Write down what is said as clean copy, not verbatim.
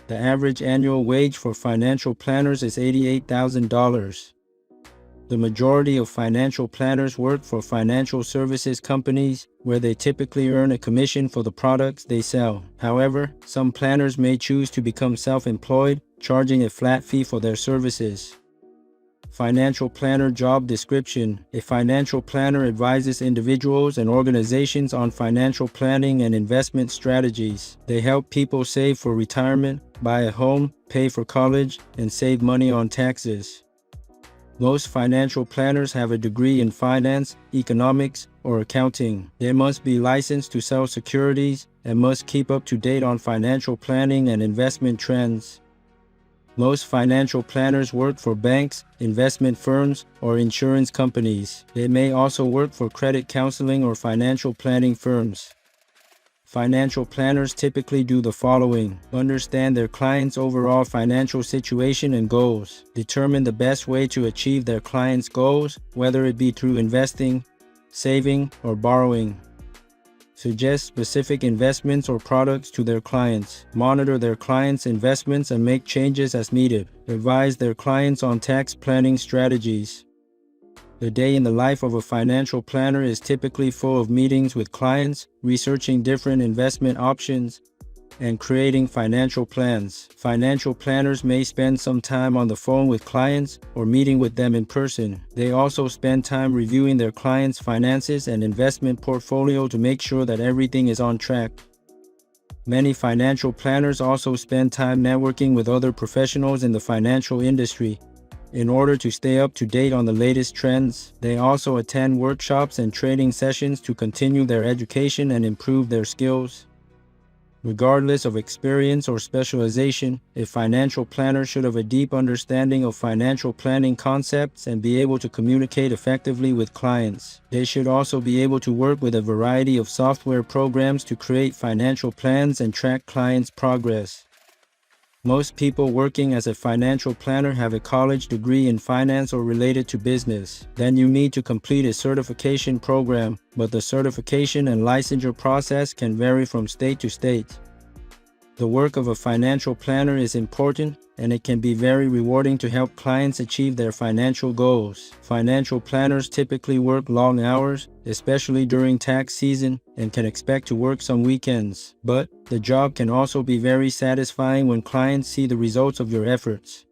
The average annual wage for financial planners is $88,000. The majority of financial planners work for financial services companies, where they typically earn a commission for the products they sell. However, some planners may choose to become self-employed, charging a flat fee for their services. Financial planner job description. A financial planner advises individuals and organizations on financial planning and investment strategies. They help people save for retirement, buy a home, pay for college, and save money on taxes. Most financial planners have a degree in finance, economics, or accounting. They must be licensed to sell securities and must keep up to date on financial planning and investment trends. Most financial planners work for banks, investment firms, or insurance companies. They may also work for credit counseling or financial planning firms. Financial planners typically do the following: understand their client's overall financial situation and goals. Determine the best way to achieve their client's goals, whether it be through investing, saving, or borrowing. Suggest specific investments or products to their clients. Monitor their clients' investments and make changes as needed. Advise their clients on tax planning strategies. The day in the life of a financial planner is typically full of meetings with clients, researching different investment options, and creating financial plans. Financial planners may spend some time on the phone with clients or meeting with them in person. They also spend time reviewing their clients' finances and investment portfolio to make sure that everything is on track. Many financial planners also spend time networking with other professionals in the financial industry. In order to stay up to date on the latest trends, they also attend workshops and training sessions to continue their education and improve their skills. Regardless of experience or specialization, a financial planner should have a deep understanding of financial planning concepts and be able to communicate effectively with clients. They should also be able to work with a variety of software programs to create financial plans and track clients' progress. Most people working as a financial planner have a college degree in finance or related to business. Then you need to complete a certification program, but the certification and licensure process can vary from state to state. The work of a financial planner is important, and it can be very rewarding to help clients achieve their financial goals. Financial planners typically work long hours, especially during tax season, and can expect to work some weekends. But the job can also be very satisfying when clients see the results of your efforts.